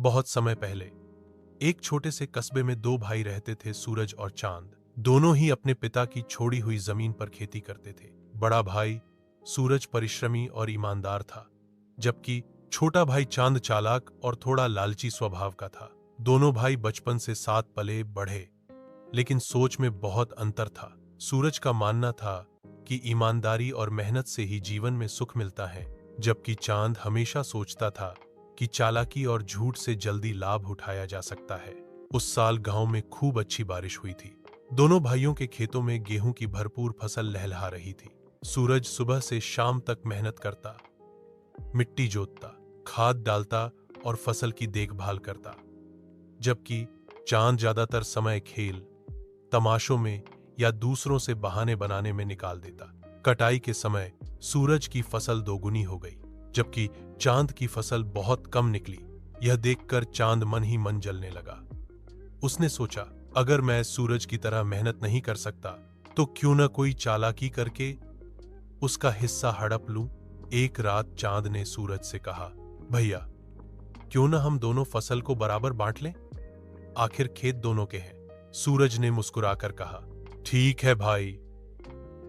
बहुत समय पहले एक छोटे से कस्बे में दो भाई रहते थे, सूरज और चांद। दोनों ही अपने पिता की छोड़ी हुई जमीन पर खेती करते थे। बड़ा भाई सूरज परिश्रमी और ईमानदार था, जबकि छोटा भाई चांद चालाक और थोड़ा लालची स्वभाव का था। दोनों भाई बचपन से साथ पले बढ़े, लेकिन सोच में बहुत अंतर था। सूरज का मानना था कि ईमानदारी और मेहनत से ही जीवन में सुख मिलता है, जबकि चांद हमेशा सोचता था कि चालाकी और झूठ से जल्दी लाभ उठाया जा सकता है। उस साल गांव में खूब अच्छी बारिश हुई थी। दोनों भाइयों के खेतों में गेहूं की भरपूर फसल लहलहा रही थी। सूरज सुबह से शाम तक मेहनत करता, मिट्टी जोतता, खाद डालता और फसल की देखभाल करता, जबकि चांद ज्यादातर समय खेल, तमाशों में या दूसरों से बहाने बनाने में निकाल देता। कटाई के समय सूरज की फसल दोगुनी हो गई, जबकि चांद की फसल बहुत कम निकली। यह देखकर चांद मन ही मन जलने लगा। उसने सोचा, अगर मैं सूरज की तरह मेहनत नहीं कर सकता तो क्यों न कोई चालाकी करके उसका हिस्सा हड़प लूं। एक रात चांद ने सूरज से कहा, भैया, क्यों न हम दोनों फसल को बराबर बांट लें? आखिर खेत दोनों के हैं। सूरज ने मुस्कुराकर कहा, ठीक है भाई,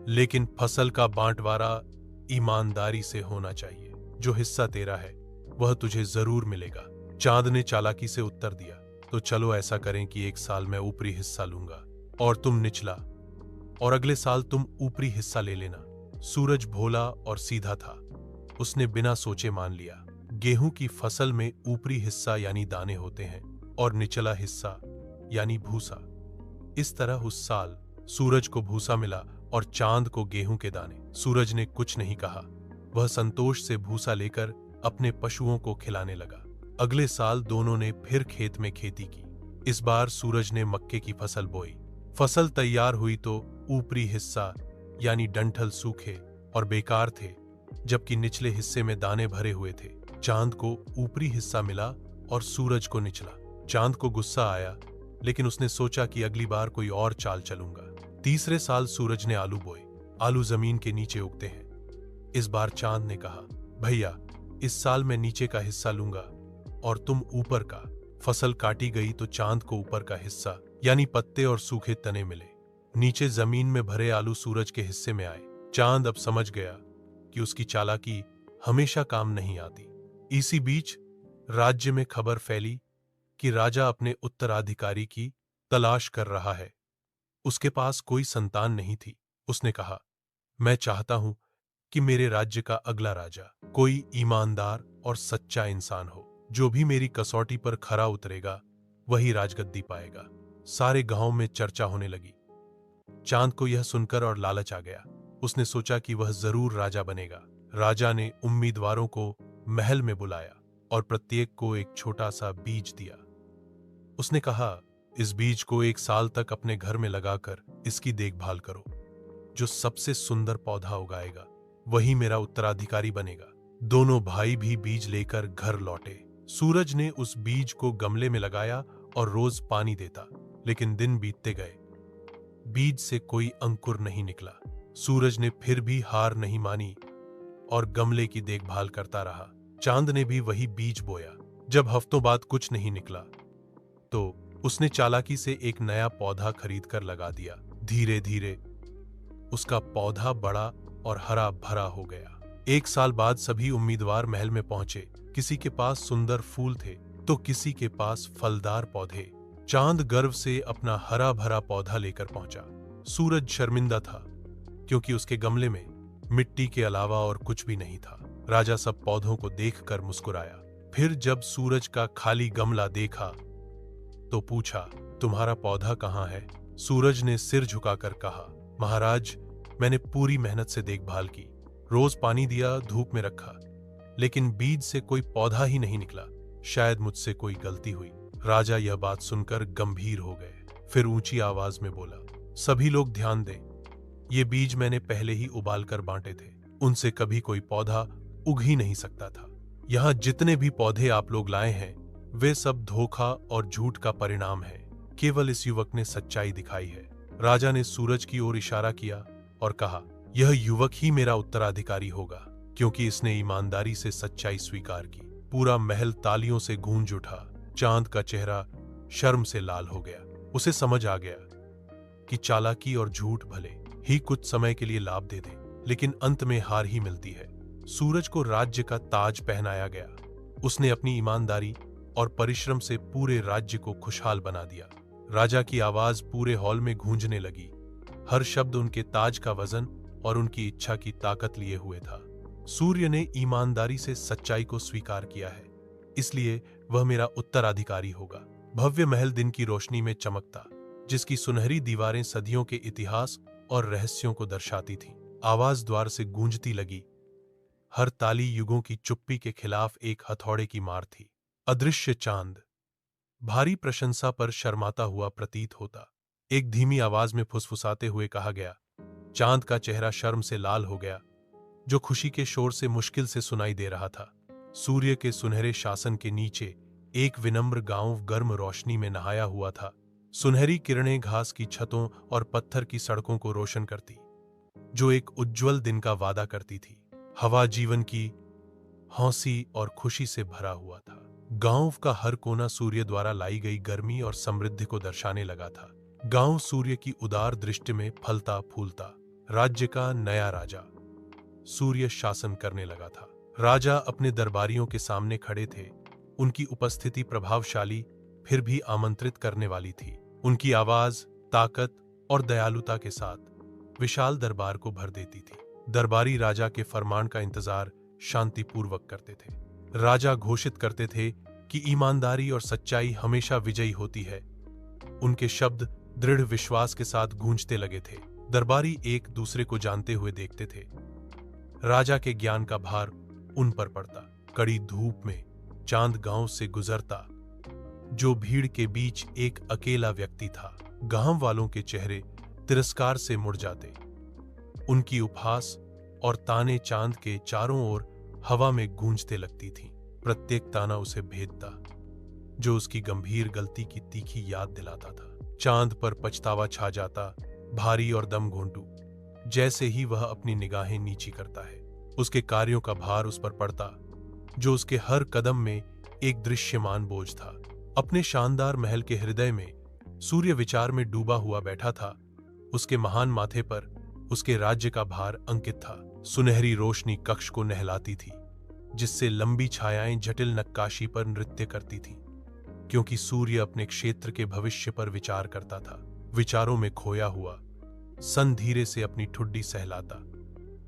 लेकिन फसल का बांटवारा ईमानदारी से होना चाहिए। जो हिस्सा तेरा है वह तुझे जरूर मिलेगा। चांद ने चालाकी से उत्तर दिया, तो चलो ऐसा करें कि एक साल मैं ऊपरी हिस्सा लूंगा और तुम निचला, और अगले साल तुम ऊपरी हिस्सा ले लेना। सूरज भोला और सीधा था, उसने बिना सोचे मान लिया। गेहूं की फसल में ऊपरी हिस्सा यानी दाने होते हैं और निचला हिस्सा यानी भूसा। इस तरह उस साल सूरज को भूसा मिला और चांद को गेहूं के दाने। सूरज ने कुछ नहीं कहा, वह संतोष से भूसा लेकर अपने पशुओं को खिलाने लगा। अगले साल दोनों ने फिर खेत में खेती की। इस बार सूरज ने मक्के की फसल बोई। फसल तैयार हुई तो ऊपरी हिस्सा यानी डंठल सूखे और बेकार थे, जबकि निचले हिस्से में दाने भरे हुए थे। चांद को ऊपरी हिस्सा मिला और सूरज को निचला। चांद को गुस्सा आया, लेकिन उसने सोचा कि अगली बार कोई और चाल चलूंगा। तीसरे साल सूरज ने आलू बोए। आलू जमीन के नीचे उगते हैं। इस बार चांद ने कहा, भैया, इस साल मैं नीचे का हिस्सा लूंगा और तुम ऊपर का। फसल काटी गई तो चांद को ऊपर का हिस्सा यानी पत्ते और सूखे तने मिले। नीचे जमीन में भरे आलू सूरज के हिस्से में आए। चांद अब समझ गया कि उसकी चालाकी हमेशा काम नहीं आती। इसी बीच राज्य में खबर फैली कि राजा अपने उत्तराधिकारी की तलाश कर रहा है। उसके पास कोई संतान नहीं थी। उसने कहा, मैं चाहता हूं कि मेरे राज्य का अगला राजा कोई ईमानदार और सच्चा इंसान हो। जो भी मेरी कसौटी पर खरा उतरेगा वही राजगद्दी पाएगा। सारे गांव में चर्चा होने लगी। चांद को यह सुनकर और लालच आ गया। उसने सोचा कि वह जरूर राजा बनेगा। राजा ने उम्मीदवारों को महल में बुलाया और प्रत्येक को एक छोटा सा बीज दिया। उसने कहा, इस बीज को एक साल तक अपने घर में लगाकर इसकी देखभाल करो। जो सबसे सुंदर पौधा उगाएगा वही मेरा उत्तराधिकारी बनेगा। दोनों भाई भी बीज लेकर घर लौटे। सूरज ने उस बीज को गमले में लगाया और रोज पानी देता, लेकिन दिन बीतते गए, बीज से कोई अंकुर नहीं निकला। सूरज ने फिर भी हार नहीं मानी और गमले की देखभाल करता रहा। चांद ने भी वही बीज बोया। जब हफ्तों बाद कुछ नहीं निकला तो उसने चालाकी से एक नया पौधा खरीद कर लगा दिया। धीरे धीरे उसका पौधा बड़ा और हरा भरा हो गया। एक साल बाद सभी उम्मीदवार महल में पहुंचे। किसी के पास सुंदर फूल थे तो किसी के पास फलदार पौधे। चांद गर्व से अपना हरा भरा पौधा लेकर पहुंचा। सूरज शर्मिंदा था, क्योंकि उसके गमले में मिट्टी के अलावा और कुछ भी नहीं था। राजा सब पौधों को देखकर मुस्कुराया। फिर जब सूरज का खाली गमला देखा तो पूछा, तुम्हारा पौधा कहाँ है? सूरज ने सिर झुकाकर कहा, महाराज, मैंने पूरी मेहनत से देखभाल की, रोज पानी दिया, धूप में रखा, लेकिन बीज से कोई पौधा ही नहीं निकला। शायद मुझसे कोई गलती हुई। राजा यह बात सुनकर गंभीर हो गए। फिर ऊंची आवाज में बोला, सभी लोग ध्यान दें, ये बीज मैंने पहले ही उबाल कर बांटे थे। उनसे कभी कोई पौधा उग ही नहीं सकता था। यहाँ जितने भी पौधे आप लोग लाए हैं वे सब धोखा और झूठ का परिणाम है। केवल इस युवक ने सच्चाई दिखाई है। राजा ने सूरज की ओर इशारा किया और कहा, यह युवक ही मेरा उत्तराधिकारी होगा, क्योंकि इसने ईमानदारी से सच्चाई स्वीकार की। पूरा महल तालियों से गूंज उठा। चांद का चेहरा शर्म से लाल हो गया। उसे समझ आ गया कि चालाकी और झूठ भले ही कुछ समय के लिए लाभ दे दे, लेकिन अंत में हार ही मिलती है। सूरज को राज्य का ताज पहनाया गया। उसने अपनी ईमानदारी और परिश्रम से पूरे राज्य को खुशहाल बना दिया। राजा की आवाज पूरे हॉल में गूंजने लगी। हर शब्द उनके ताज का वजन और उनकी इच्छा की ताकत लिए हुए था। सूर्य ने ईमानदारी से सच्चाई को स्वीकार किया है, इसलिए वह मेरा उत्तराधिकारी होगा। भव्य महल दिन की रोशनी में चमकता, जिसकी सुनहरी दीवारें सदियों के इतिहास और रहस्यों को दर्शाती थीं। आवाज द्वार से गूंजती लगी। हर ताली युगों की चुप्पी के खिलाफ एक हथौड़े की मार थी। अदृश्य चांद भारी प्रशंसा पर शर्माता हुआ प्रतीत होता। एक धीमी आवाज में फुसफुसाते हुए कहा गया। चांद का चेहरा शर्म से लाल हो गया, जो खुशी के शोर से मुश्किल से सुनाई दे रहा था। सूर्य के सुनहरे शासन के नीचे एक विनम्र गांव गर्म रोशनी में नहाया हुआ था। सुनहरी किरणें घास की छतों और पत्थर की सड़कों को रोशन करती, जो एक उज्जवल दिन का वादा करती थी। हवा जीवन की हौसी और खुशी से भरा हुआ था। गांव का हर कोना सूर्य द्वारा लाई गई गर्मी और समृद्धि को दर्शाने लगा था। गांव सूर्य की उदार दृष्टि में फलता फूलता। राज्य का नया राजा सूर्य शासन करने लगा था। राजा अपने दरबारियों के सामने खड़े थे। उनकी उपस्थिति प्रभावशाली फिर भी आमंत्रित करने वाली थी। उनकी आवाज ताकत और दयालुता के साथ विशाल दरबार को भर देती थी। दरबारी राजा के फरमान का इंतजार शांतिपूर्वक करते थे। राजा घोषित करते थे कि ईमानदारी और सच्चाई हमेशा विजयी होती है। उनके शब्द दृढ़ विश्वास के साथ गूंजते लगे थे। दरबारी एक दूसरे को जानते हुए देखते थे। राजा के ज्ञान का भार उन पर पड़ता। कड़ी धूप में चांद गांव से गुजरता, जो भीड़ के बीच एक अकेला व्यक्ति था। गांव वालों के चेहरे तिरस्कार से मुड़ जाते। उनकी उपहास और ताने चांद के चारों ओर हवा में गूंजते लगती थीं। प्रत्येक ताना उसे भेदता, जो उसकी गंभीर गलती की तीखी याद दिलाता था। चांद पर पछतावा छा जाता, भारी और दम घोंटू, जैसे ही वह अपनी निगाहें नीची करता है। उसके कार्यों का भार उस पर पड़ता, जो उसके हर कदम में एक दृश्यमान बोझ था। अपने शानदार महल के हृदय में सूर्य विचार में डूबा हुआ बैठा था। उसके महान माथे पर उसके राज्य का भार अंकित था। सुनहरी रोशनी कक्ष को नहलाती थी, जिससे लंबी छायाएं जटिल नक्काशी पर नृत्य करती थीं, क्योंकि सूर्य अपने क्षेत्र के भविष्य पर विचार करता था। विचारों में खोया हुआ सन धीरे से अपनी ठुड्डी सहलाता।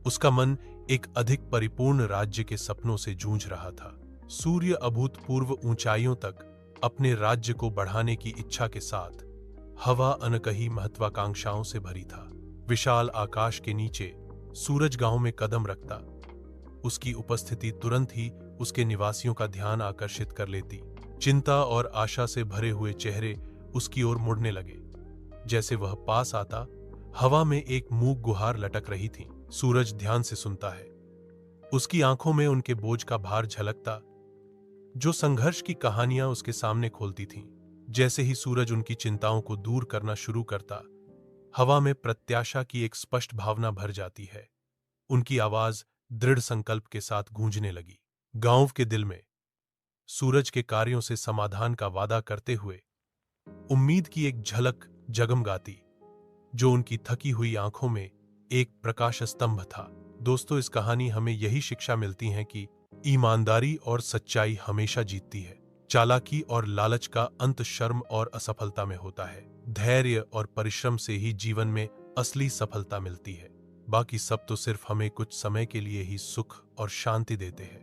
उसका मन एक अधिक परिपूर्ण राज्य के सपनों से जूझ रहा था। सूर्य अभूतपूर्व ऊंचाइयों तक अपने राज्य को बढ़ाने की इच्छा के साथ हवा अनकही महत्वाकांक्षाओं से भरी था। विशाल आकाश के नीचे सूरज गांव में कदम रखता। उसकी उपस्थिति तुरंत ही उसके निवासियों का ध्यान आकर्षित कर लेती। चिंता और आशा से भरे हुए चेहरे उसकी ओर मुड़ने लगे। जैसे वह पास आता, हवा में एक मूक गुहार लटक रही थी। सूरज ध्यान से सुनता है। उसकी आंखों में उनके बोझ का भार झलकता, जो संघर्ष की कहानियां उसके सामने खोलती थीं। जैसे ही सूरज उनकी चिंताओं को दूर करना शुरू करता, हवा में प्रत्याशा की एक स्पष्ट भावना भर जाती है। उनकी आवाज दृढ़ संकल्प के साथ गूंजने लगी। गांव के दिल में सूरज के कार्यों से समाधान का वादा करते हुए उम्मीद की एक झलक जगमगाती, जो उनकी थकी हुई आंखों में एक प्रकाश स्तंभ था। दोस्तों, इस कहानी हमें यही शिक्षा मिलती है कि ईमानदारी और सच्चाई हमेशा जीतती है। चालाकी और लालच का अंत शर्म और असफलता में होता है। धैर्य और परिश्रम से ही जीवन में असली सफलता मिलती है। बाकी सब तो सिर्फ हमें कुछ समय के लिए ही सुख और शांति देते हैं।